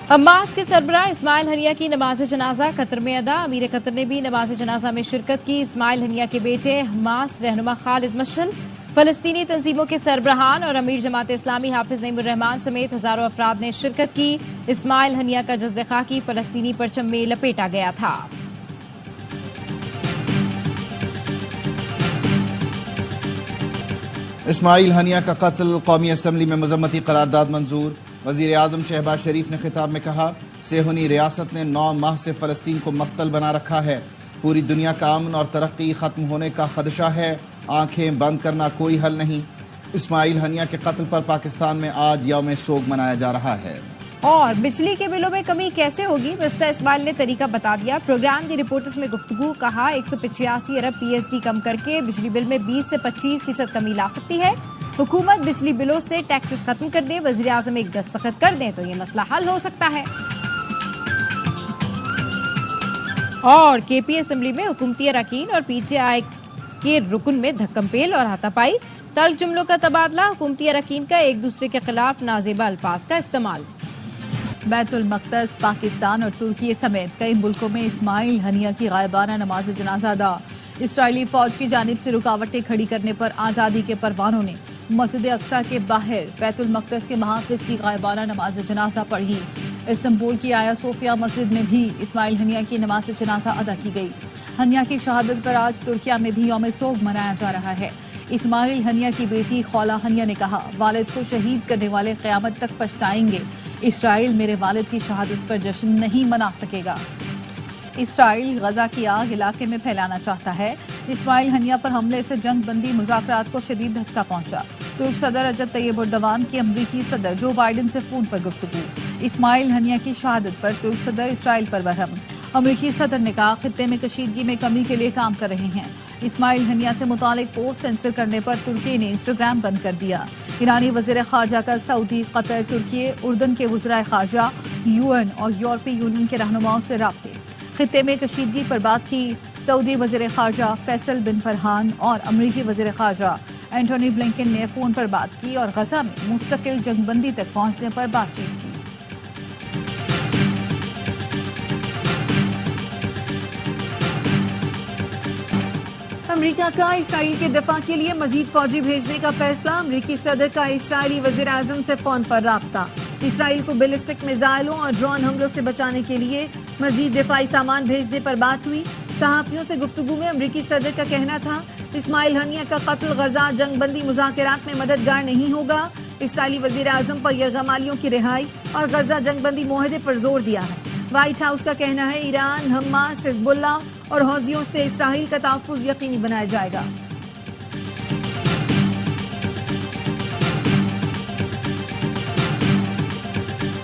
Hamas के सरबराह Ismail Haniyeh की नमाज जनाजा कतर में अदा। अमीर कतर ने भी नमाज जनाजा में शिरकत की। इस्माइल हनिया के बेटे हमास रहनुमा खालिद मशल, फलस्तीनी तंजीमों के सरबराहान और अमीर जमात इस्लामी हाफिज नईमुर रहमान समेत हजारों अफराद ने शिरकत की। इस्माइल हनिया का जज्द खाकी फलस्तीनी परचम में लपेटा गया था। इस्माइल हनिया का कत्ल कौमी असम्बली में मजम्मती करारदाद मंजूर। वजीर आजम शहबाज शरीफ ने खिताब में कहा, सेहूनी रियासत ने 9 माह से फलस्तीन को मक्तल बना रखा है। पूरी दुनिया का अमन और तरक्की खत्म होने का खदशा है। आंखें बंद करना कोई हल नहीं। इस्माइल हनिया के कत्ल पर पाकिस्तान में आज यौम सोग मनाया जा रहा है। और बिजली के बिलों में कमी कैसे होगी, मिफ्ता इस्माइल ने तरीका बता दिया। प्रोग्राम की रिपोर्टर्स में गुफ्तगू, कहा 185 अरब PSD कम करके बिजली बिल में 20 से 25% कमी ला सकती है। हुकूमत बिजली बिलों से टैक्सेस खत्म कर दे, वज़ीर आज़म एक दस्तखत कर दें तो ये मसला हल हो सकता है। और KP असेंबली में हुकूमती अरकान और PTI के रुकन में धक्कमपेल और हाथापाई। तल्ख जुमलों का तबादला, हुकूमती अरकान का एक दूसरे के खिलाफ नाजेबा अल्फाज का इस्तेमाल। बैतुल मक़दस, पाकिस्तान और तुर्की समेत कई मुल्कों में इस्माइल हनिया की गायबाना नमाज जनाजा अदा। इसराइली फौज की जानिब से रुकावटें खड़ी करने पर आज़ादी के परवानों ने मस्जिद अक्सा के बाहर बैतुल मक़दस के महाफिज की गायबाना नमाज जनाजा पढ़ी। इस्तांबुल की आया सोफिया मस्जिद में भी इस्माइल हनिया की नमाज जनाजा अदा की गई। हनिया की शहादत पर आज तुर्किया में भी यौम सोग मनाया जा रहा है। इस्माइल हनिया की बेटी खौला हनिया ने कहा, वालिद को शहीद करने वाले क़यामत तक पछताएंगे। इसराइल मेरे वालिद की शहादत पर जश्न नहीं मना सकेगा। इसराइल गजा की आग इलाके में फैलाना चाहता है। इस्माइल हनिया पर हमले से जंग बंदी मुज़ाकरात को शदीद धक्का पहुंचा। तुर्क सदर रजब तैयब एर्दोगान की अमरीकी सदर जो बाइडन से फोन पर गुफ्तगू। इस्माइल हनिया की शहादत पर तुर्क सदर इसराइल पर बरहम। अमरीकी सदर ने कहा, खित्ते में कशीदगी में कमी के लिए काम कर रहे हैं। इस्माइल हनिया से मुतालिक पोस्ट सेंसर करने पर तुर्की ने इंस्टाग्राम बंद कर दिया। ईरानी वज़ीर ख़ारजा का सऊदी, कतर, तुर्की, उर्दन के वज़राए ख़ारजा, UN और यूरोपीय यूनियन के रहनुमाओं से राब्ते। खित्ते में कशीदगी पर बात की। सऊदी वज़ीर ख़ारजा फैसल बिन फरहान और अमरीकी वज़ीर ख़ारजा एंटोनी ब्लिंकन ने फ़ोन पर बात की और गजा में मुस्तकिल जंगबंदी तक पहुंचने पर बातचीत की। अमरीका का इसराइल के दफा के लिए मजीद फौजी भेजने का फैसला। अमरीकी सदर का इसराइली वज़ीर आज़म से फोन पर राब्ता। इसराइल को बैलिस्टिक मिसाइलों और ड्रोन हमलों से बचाने के लिए मजीद दिफाई सामान भेजने पर बात हुई। सहाफ़ियों से गुफ्तगू में अमरीकी सदर का कहना था, इस्माइल हनिया का कत्ल गजा जंगबंदी मुज़ाकरात में मददगार नहीं होगा। इसराइली वज़ीर आज़म पर यरगमालियों की रिहाई और गजा जंगबंदी मुआहदे पर जोर दिया है। व्हाइट हाउस का कहना है, ईरान, हमास, हिज़्बुल्लाह और हौजियों से इसराइल का तहफ़्फ़ुज़ यकीनी बनाया जाएगा।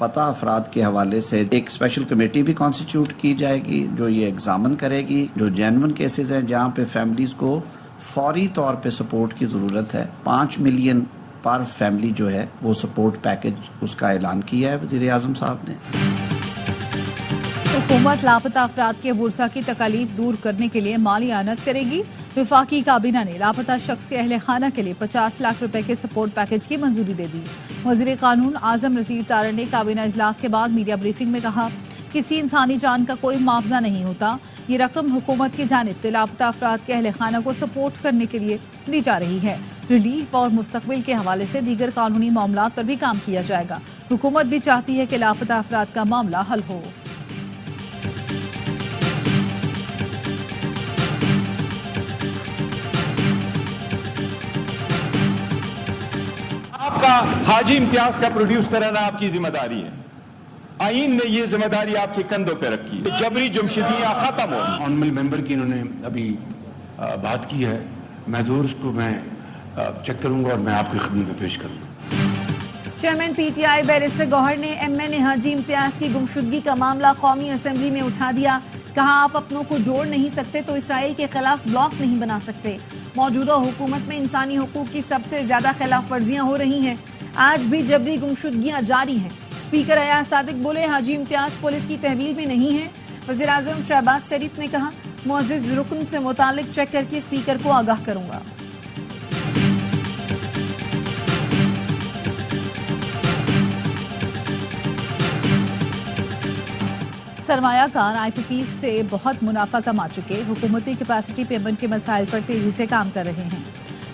पता अफराद के हवाले से एक स्पेशल कमेटी भी कॉन्स्टिट्यूट की जाएगी जो ये एग्जामिन करेगी। जो जेन्युइन केसेस हैं जहाँ पे फैमिलीज को फौरी तौर पे सपोर्ट की ज़रूरत है, 5 मिलियन पर फैमिली जो है वो सपोर्ट पैकेज उसका ऐलान किया है वज़ीर आज़म साहब ने। हुकूमत लापता अफराद के बुरसा की तकालीफ दूर करने के लिए माली आनत करेगी। वफाकी काबीना ने लापता शख्स के अहले खाना के लिए 50 लाख रुपए के सपोर्ट पैकेज की मंजूरी दे दी। वज़ीर कानून आजम रशीद तारड़ ने काबीना इजलास के बाद मीडिया ब्रीफिंग में कहा, किसी इंसानी जान का कोई मुआवजा नहीं होता। ये रकम हुकूमत की जानिब से लापता अफराद के अहले खाना को सपोर्ट करने के लिए दी जा रही है। रिलीफ और मुस्तकबिल के हवाले से दीगर कानूनी मामलात पर भी काम किया जाएगा। हुकूमत भी चाहती है कि लापता अफराद का मामला हल हो। आपका हाजी इम्तियाज का प्रोड्यूस कराना आपकी जिम्मेदारी है। आईन ने ये जिम्मेदारी आपके कंधों पे रखी है। जबरी जमशेदियां खत्म हो। ऑनरेबल मेंबर की इन्होंने अभी बात की है, मैं जरूर उसको मैं चेक करूंगा और मैं आपकी खिदमत में पेश करूंगा। चेयरमैन PTI बैरिस्टर गौहर ने MN हाजी इम्तियाज की गुमशुदगी का मामला कौमी असेंबली में उठा दिया। कहा, आप अपनों को जोड़ नहीं सकते तो इसराइल के खिलाफ ब्लॉक नहीं बना सकते। मौजूदा हुकूमत में इंसानी हुकूक की सबसे ज्यादा खिलाफ वर्जियां हो रही हैं। आज भी जबरी गुमशुदगियां जारी हैं। स्पीकर अयाज सादिक बोले, हाजी इम्तियाज पुलिस की तहवील में नहीं है। वज़ीर आज़म शहबाज शरीफ ने कहा, मुअज़्ज़िज़ रुकन से मुतालिक चेक करके स्पीकर को आगाह करूंगा। सरमाया कार IPP से बहुत मुनाफा कमा चुके हुकूमती कैपेसिटी पेमेंट के मसाइल पर तेजी से काम कर रहे हैं।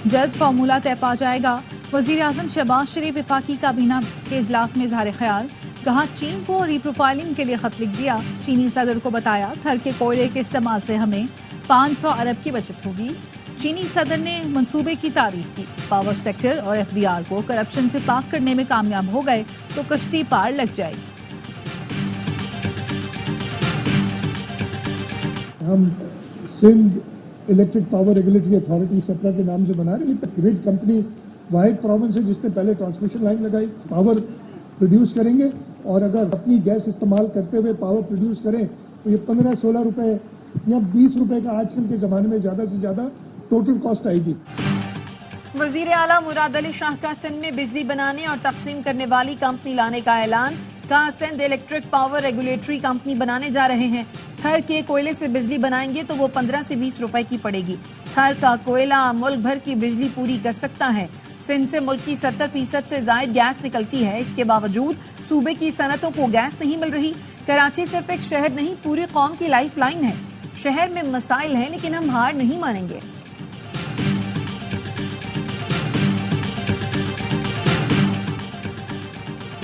जल्द फार्मूला तय पा जाएगा। वजीर आजम शहबाज शरीफ वफाकी काबीना के इजलास में इजहार ख्याल, कहा चीन को रीप्रोफाइलिंग के लिए खत लिख दिया। चीनी सदर को बताया थर के कोयले के इस्तेमाल से हमें 500 अरब की बचत होगी। चीनी सदर ने मंसूबे की तारीफ की। पावर सेक्टर और FDR को करप्शन से पाक करने में कामयाब हो गए तो कश्ती पार लग जाएगी। हम Sindh electric power regulatory authority सप्रा के नाम से बना रहे हैं। ग्रिड कंपनी वाहिद प्रोविंस है जिसने पहले ट्रांसमिशन लाइन लगाई, पावर प्रोड्यूस करेंगे और अगर अपनी गैस इस्तेमाल करते हुए पावर प्रोड्यूस करें तो ये 15-16 रुपए या 20 रुपए का आजकल के जमाने में ज्यादा से ज्यादा टोटल कॉस्ट आएगी। वजीर आला मुराद अली शाह का सिंध में बिजली बनाने और तकसीम करने वाली कंपनी लाने का ऐलान, कहा Sindh electric power regulatory company बनाने जा रहे हैं। थर के कोयले से बिजली बनाएंगे तो वो 15 से 20 रुपए की पड़ेगी। थर का कोयला मुल्क भर की बिजली पूरी कर सकता है। सिंध से मुल्क की 70% से जायद गैस निकलती है। इसके बावजूद सूबे की सनतों को गैस नहीं मिल रही। कराची सिर्फ एक शहर नहीं पूरी कौम की लाइफ लाइन है। शहर में मसाइल हैं लेकिन हम हार नहीं मानेंगे।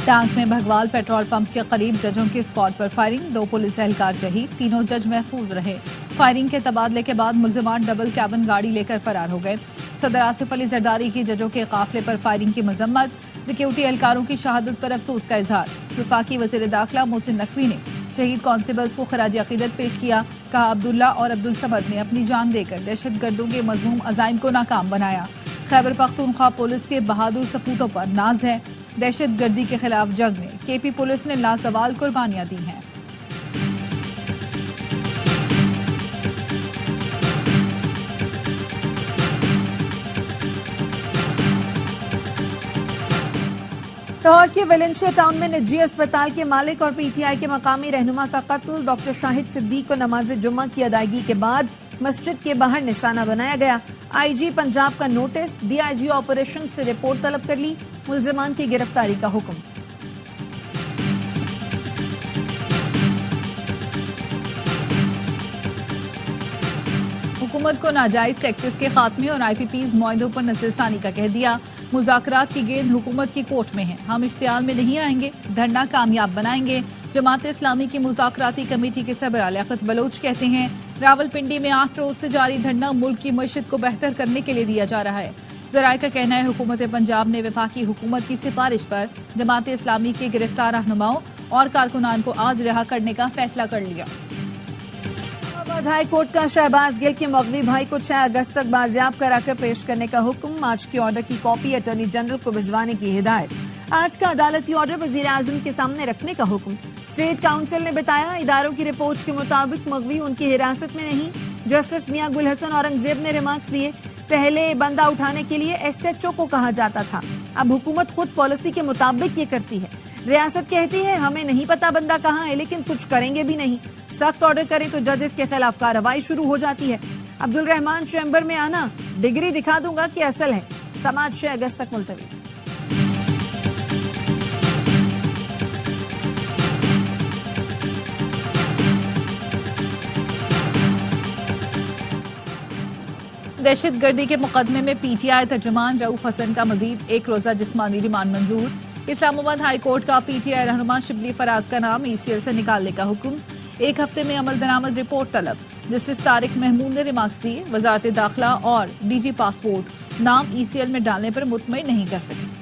टांग में भगवाल पेट्रोल पंप के करीब जजों के स्पॉट पर फायरिंग, 2 पुलिस एहलकार शहीद, 3 जज महफूज रहे। फायरिंग के तबादले के बाद मुल्जिमान डबल कैबिन गाड़ी लेकर फरार हो गए। सदर आसिफ अली जरदारी की जजों के काफिले पर फायरिंग की मजम्मत, सिक्योरिटी एहलकारों की शहादत पर अफसोस का इजहार। वफाकी वज़ीर दाखिला मोहसिन नकवी ने शहीद कांस्टेबल्स को खराज अकीदत पेश किया। कहा अब्दुल्ला और अब्दुल समद ने अपनी जान देकर दहशत गर्दों के मजमूम अजाइम को नाकाम बनाया। खैबर पख्तूनख्वा पुलिस के बहादुर सपूतों पर नाज है। दहशत गर्दी के खिलाफ जंग में KP पुलिस ने लाजवाल कुर्बानियां दी हैं। लाहौर के वेलेंशिया टाउन में निजी अस्पताल के मालिक और PTI के मकामी रहनुमा का कत्ल। डॉक्टर शाहिद सिद्दीक को नमाज जुम्मा की अदायगी के बाद मस्जिद के बाहर निशाना बनाया गया। IG पंजाब का नोटिस, DIG ऑपरेशन से रिपोर्ट तलब कर ली। मुल्जिमान की गिरफ्तारी का हुक्म। हुकूमत को नाजायज टैक्सेस के खात्मे और IPPs मुआहदों पर नजरसानी का कह दिया। मुज़ाकरात की गेंद हुकूमत की कोर्ट में है, हम इश्तियाल में नहीं आएंगे, धरना कामयाब बनाएंगे। जमात इस्लामी की मुज़ाकराती कमेटी के सरबराह लियाकत बलोच कहते हैं रावलपिंडी में 8 रोज से जारी धरना मुल्क की मईशत को बेहतर करने के लिए दिया जा रहा है। ज़राए का कहना है हुकूमत पंजाब ने वफाकी हुकूमत की सिफारिश पर जमात इस्लामी के गिरफ्तार रहनुमाओं और कारकुनान को आज रिहा करने का फैसला कर लिया। हाई कोर्ट का शहबाज गिल के मगवी भाई को 6 अगस्त तक बाजियाब कराकर पेश करने का हुक्म। आज के ऑर्डर की कॉपी अटॉर्नी जनरल को भिजवाने की हिदायत। आज का अदालती ऑर्डर वजीर आजम के सामने रखने का हुक्म। स्टेट काउंसिल ने बताया इदारों की रिपोर्ट के मुताबिक मगवी उनकी हिरासत में नहीं। जस्टिस मियां गुल हसन औरंगजेब ने रिमार्क्स दिए, पहले बंदा उठाने के लिए SHO को कहा जाता था, अब हुकूमत खुद पॉलिसी के मुताबिक ये करती है। रियासत कहती है हमें नहीं पता बंदा कहाँ है लेकिन कुछ करेंगे भी नहीं। सख्त ऑर्डर करें तो जजेस के खिलाफ कार्रवाई शुरू हो जाती है। अब्दुल रहमान चैम्बर में आना, डिग्री दिखा दूंगा कि असल है। समाज 6 अगस्त तक मुलतवी। दहशत गर्दी के मुकदमे में PTI तर्जुमान रऊफ हसन का मजीद 1 रोजा जिस्मानी रिमांड मंजूर। इस्लामाबाद हाई कोर्ट का PTI रहनुमा शिबली फराज का नाम ECL से निकालने का हुक्म। 1 हफ्ते में अमल दरामद रिपोर्ट तलब। जस्टिस तारिक महमूद ने रिमार्क्स दिए, वजारत दाखिला और DG पासपोर्ट नाम ECL में डालने पर मुतमईन नहीं कर सके।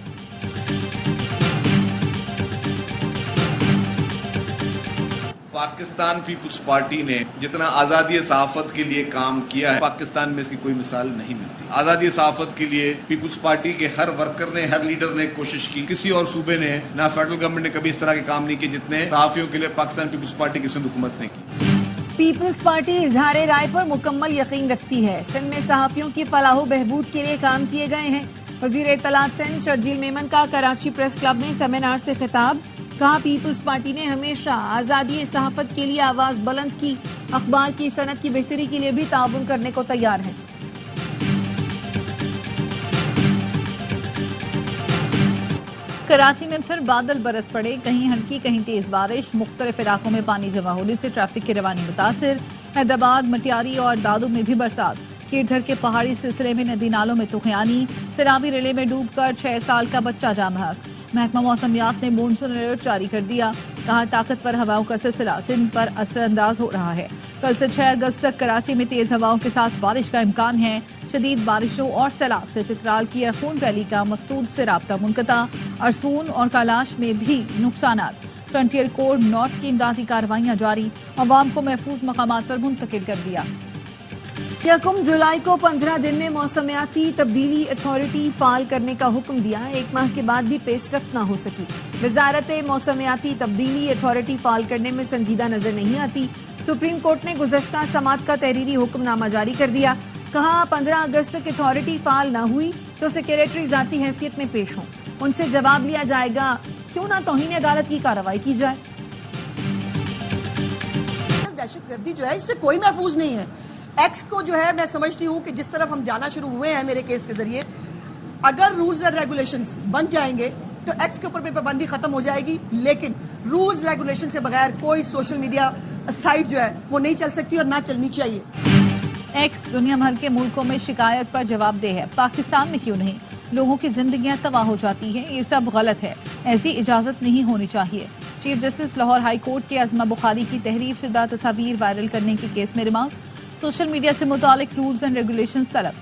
पाकिस्तान पीपुल्स पार्टी ने जितना आज़ादी सहाफत के लिए काम किया है, पाकिस्तान में इसकी कोई मिसाल नहीं मिलती। आज़ादी सहाफत के लिए पीपुल्स पार्टी के हर वर्कर ने, हर लीडर ने कोशिश की। किसी और सूबे ने, ना फेडरल गवर्नमेंट ने कभी इस तरह के काम नहीं किए जितने सहाफियों के लिए पाकिस्तान पीपुल्स पार्टी की सिंध हुकूमत ने की। पीपल्स पार्टी इजहार राय पर मुकम्मल यकीन रखती है। सिंध में सहाफियों की फलाह बहबूद के लिए काम किए गए हैं। वजीर इत्तलात सिंध शर्जील मेमन का कराची प्रेस क्लब में सेमिनार से खिताब। कहा पीपल्स पार्टी ने हमेशा आज़ादी सहाफत के लिए आवाज बुलंद की। अखबार की सनत की बेहतरी के लिए भी ताउन करने को तैयार है। कराची में फिर बादल बरस पड़े, कहीं हल्की कहीं तेज बारिश, मुख्तलिफ इलाकों में पानी जमा होने से ट्रैफिक की रवानी मुतासिर। हैदराबाद, मटियारी और दादू में भी बरसात। कीरधर के पहाड़ी सिलसिले में नदी नालों में तुखयानी, सैलाबी रेले में डूबकर 6 साल का बच्चा जाम हक। महकमा मौसमियात ने मानसून अलर्ट जारी कर दिया, कहा ताकतवर हवाओं का सिलसिला सिंध पर असरअंदाज हो रहा है। कल से 6 अगस्त तक कराची में तेज हवाओं के साथ बारिश का इम्कान है। शदीद बारिशों और सैलाब से चित्राल की अरखून वैली का मस्तूद से राब्ता मुनक़ता, अरसून और कैलाश में भी नुकसानात। फ्रंटियर कोर नॉर्थ की इमदादी कार्रवाइयां जारी, अवाम को महफूज मकामात पर मुंतकिल कर दिया। 1 जुलाई को 15 दिन में मौसमियाती तब्दीली अथॉरिटी फाल करने का हुक्म दिया। 1 माह के बाद भी पेशरफ्त न हो सकी। वजारत मौसमियाती तब्दीली अथॉरिटी फाल करने में संजीदा नजर नहीं आती। सुप्रीम कोर्ट ने गुज़श्ता समात का तहरीरी हुक्मनामा जारी कर दिया। कहा 15 अगस्त तक अथॉरिटी फाल न हुई तो सेक्रेटरी जाती हैसियत में पेश हों, उनसे जवाब लिया जाएगा, क्यों ना तौहीन अदालत की कार्रवाई की जाए। दहशतगर्दी जो है इससे कोई महफूज नहीं है। एक्स को जो है मैं समझती हूँ कि जिस तरफ हम जाना शुरू हुए हैं मेरे केस के जरिए, अगर रूल्स एंड रेगुलेशंस बन जाएंगे तो एक्स के ऊपर भी पाबंदी खत्म हो जाएगी, लेकिन रूल्स रेगुलेशन के बगैर कोई सोशल मीडिया साइट जो है वो नहीं चल सकती और ना चलनी चाहिए। एक्स दुनिया भर के मुल्कों में शिकायत पर जवाबदेह है, पाकिस्तान में क्यों नहीं? लोगों की जिंदगियां तबाह हो जाती हैं, ये सब गलत है, ऐसी इजाजत नहीं होनी चाहिए। Chief justice Lahore high court के अज़मा बुखारी की तहरीर शुदा तस्वीर वायरल करने के केस में रिमार्क्स। सोशल मीडिया से मुतालिक रूल्स एंड रेगुलेशंस तलब।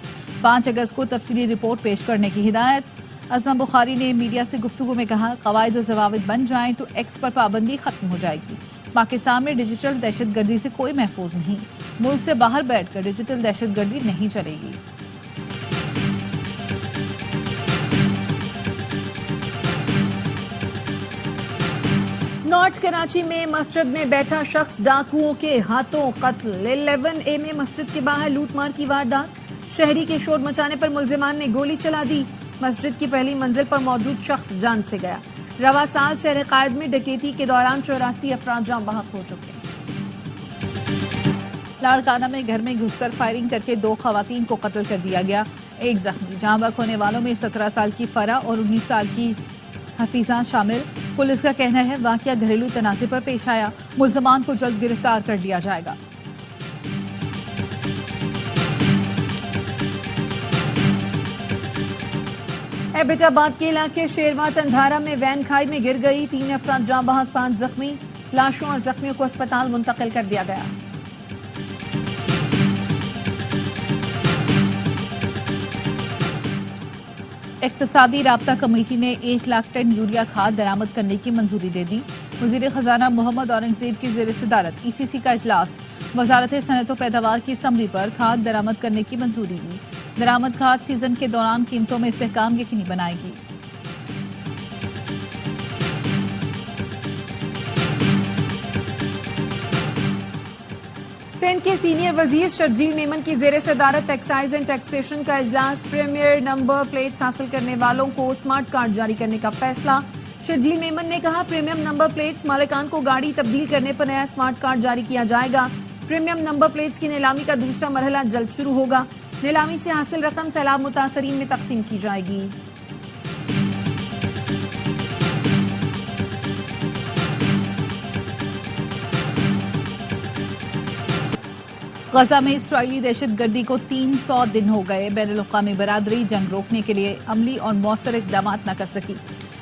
5 अगस्त को तफसीली रिपोर्ट पेश करने की हिदायत। अज़मा बुखारी ने मीडिया से गुफ्तगू में कहा, कवायद और ज़वाबित बन जाएं तो एक्स पर पाबंदी खत्म हो जाएगी। पाकिस्तान में डिजिटल दहशतगर्दी से कोई महफूज नहीं, मुल्क से बाहर बैठकर डिजिटल दहशतगर्दी नहीं चलेगी। नॉर्थ कराची में मस्जिद में बैठा शख्स डाकुओं के हाथों कत्ल। 11A में मस्जिद के बाहर लूटमार की वारदात। शहरी के शोर मचाने पर मुलजिमान ने गोली चला दी। मस्जिद की पहली मंजिल पर मौजूद शख्स जान से गया। रवा साल शहर कायद में डकैती के दौरान 84 अफराद जाम बहक हो चुके हैं। लाड़काना में घर में घुसकर फायरिंग करके 2 खवातीन को कत्ल कर दिया गया, 1 जख्मी। जाम बहक होने वालों में 17 साल की फरा और 19 साल की हफीजा शामिल। पुलिस का कहना है वाकया घरेलू तनाज़े पर पेश आया, मुल्ज़मान को जल्द गिरफ्तार कर लिया जाएगा। एबटाबाद के इलाके शेरवा तंधारा में वैन खाई में गिर गई, 3 अफराद जाम बहक, 5 जख्मी। लाशों और जख्मियों को अस्पताल मुंतकिल कर दिया गया। इक्तिसादी राब्ता कमेटी ने 1 लाख टन यूरिया खाद दरामद करने की मंजूरी दे दी। वजीर खजाना मोहम्मद औरंगजेब की ज़ेर सदारत ECC का इजलास। वजारत सनअत व पैदावार की असम्बली पर खाद दरामद करने की मंजूरी दी। दरामद खाद सीजन के दौरान कीमतों में इस्तेहकाम यकीनी बनाएगी। सिंध के सीनियर वजीर शर्जील मेमन की ज़ेर सदारत एक्साइज एंड टैक्सेशन का इजलास। प्रीमियर नंबर प्लेट्स हासिल करने वालों को स्मार्ट कार्ड जारी करने का फैसला। शर्जील मेमन ने कहा, प्रीमियम नंबर प्लेट्स मालिकान को गाड़ी तब्दील करने पर नया स्मार्ट कार्ड जारी किया जाएगा। प्रीमियम नंबर प्लेट्स की नीलामी का दूसरा मरहला जल्द शुरू होगा। नीलामी से हासिल रकम सैलाब मुतासरीन में तकसीम की जाएगी। गजा में इसराइली दहशतगर्दी को 300 दिन हो गए। बैनुल-अक़वामी बरादरी जंग रोकने के लिए अमली और मौसर इक़दामात न कर सकी।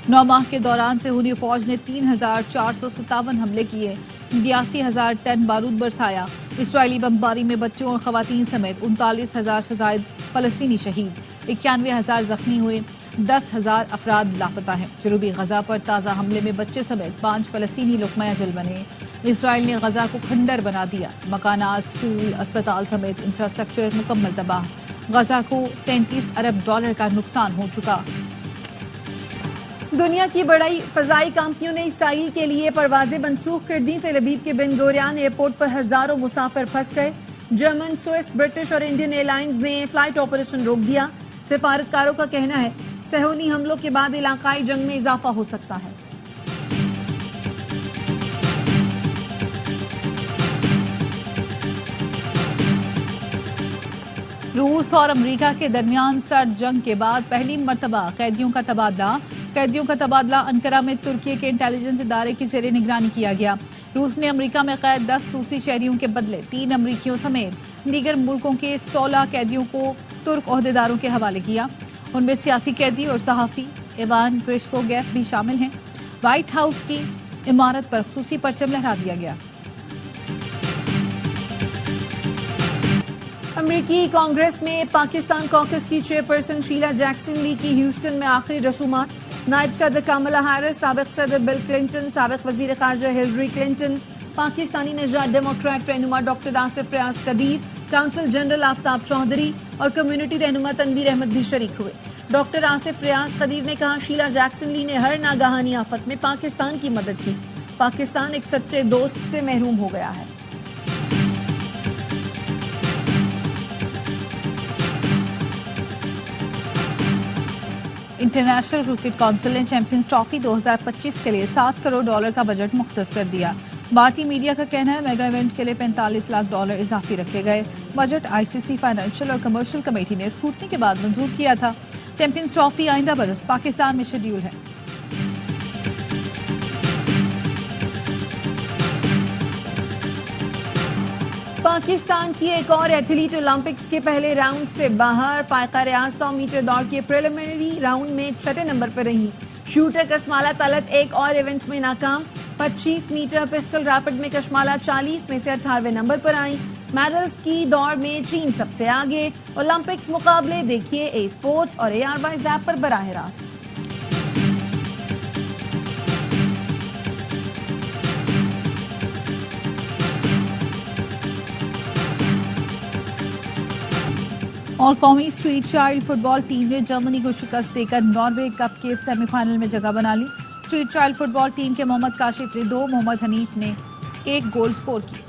9 माह के दौरान सेहूनी फौज ने 3457 हमले किए, 82,000 टन बारूद बरसाया। इसराइली बमबारी में बच्चों और खवातीन समेत 39,000 से ज़ायद फलस्तीनी शहीद, 91,000 जख्मी हुए, 10,000 अफराद लापता हैं। जनूबी गजा पर ताज़ा हमले में बच्चे समेत 5 फलस्तीनी लुक़मा अजल बने। इसराइल ने गजा को खंडर बना दिया। मकानात, स्कूल, अस्पताल समेत इंफ्रास्ट्रक्चर मुकम्मल तबाह। गजा को $33 अरब का नुकसान हो चुका। दुनिया की बड़ी फजाई कंपनियों ने इसराइल के लिए परवाजें मनसूख कर दी। तेल अवीव के बेन गुरियन एयरपोर्ट पर हजारों मुसाफिर फंस गए। जर्मन, स्विस, ब्रिटिश और इंडियन एयरलाइंस ने फ्लाइट ऑपरेशन रोक दिया। सिफारतकारों का कहना है सेहूनी हमलों के बाद इलाकाई जंग में इजाफा हो सकता है। रूस और अमेरिका के दरमियान सर्द जंग के बाद पहली मरतबा कैदियों का तबादला। कैदियों का तबादला अंकारा में तुर्की के इंटेलिजेंस इदारे की ज़ेरे निगरानी किया गया। रूस ने अमेरिका में कैद 10 रूसी शहरियों के बदले 3 अमरीकियों समेत दीगर मुल्कों के 16 कैदियों को तुर्क ओहदेदारों के हवाले किया। उनमें सियासी कैदी और सहाफ़ी इवान ग्रिशकोगेफ भी शामिल हैं। व्हाइट हाउस की इमारत पर खुसूसी परचम लहरा दिया गया। अमेरिकी कांग्रेस में पाकिस्तान कॉकस की चेयरपर्सन शीला जैक्सन ली की ह्यूस्टन में आखिरी रसूमात। नायब सदर कमला हैरिस, साबिक सदर बिल क्लिंटन, साबिक वजीर खारजा हिलरी क्लिंटन, पाकिस्तानी नजात डेमोक्रेट रहनुमा डॉक्टर आसिफ रियाज कदीर, काउंसिल जनरल आफ्ताब चौधरी और कम्युनिटी रहनुमा तनवीर अहमद भी शरीक हुए। डॉक्टर आसिफ रियाज कदीर ने कहा, शीला जैक्सन ली ने हर नागहानी आफत में पाकिस्तान की मदद की। पाकिस्तान एक सच्चे दोस्त से महरूम हो गया है। इंटरनेशनल क्रिकेट काउंसिल ने चैंपियंस ट्रॉफी 2025 के लिए $7 करोड़ का बजट मुख्तस कर दिया। भारतीय मीडिया का कहना है मेगा इवेंट के लिए $45 लाख इजाफी रखे गए। बजट आईसीसी फाइनेंशियल और कमर्शियल कमेटी ने स्क्रूटनी के बाद मंजूर किया था। चैंपियंस ट्रॉफी आइंदा बरस पाकिस्तान में शेड्यूल है। पाकिस्तान की एक और एथलीट ओलंपिक्स के पहले राउंड से बाहर। फायका रियाज 100 मीटर दौड़ के प्रिलिमिनरी राउंड में 6ठे नंबर पर रही। शूटर कशमाला तलत एक और इवेंट में नाकाम। 25 मीटर पिस्टल रैपिड में कशमाला 40 में से 18वें नंबर पर आई। मेडल्स की दौड़ में चीन सबसे आगे। ओलंपिक्स मुकाबले देखिए ए स्पोर्ट्स और ARY ऐप पर बराह रास्त। और कौमी स्ट्रीट चाइल्ड फुटबॉल टीम ने जर्मनी को शिकस्त देकर नॉर्वे कप के सेमीफाइनल में जगह बना ली। स्ट्रीट चाइल्ड फुटबॉल टीम के मोहम्मद काशिफ ने 2, मोहम्मद हनीफ ने 1 गोल स्कोर किया।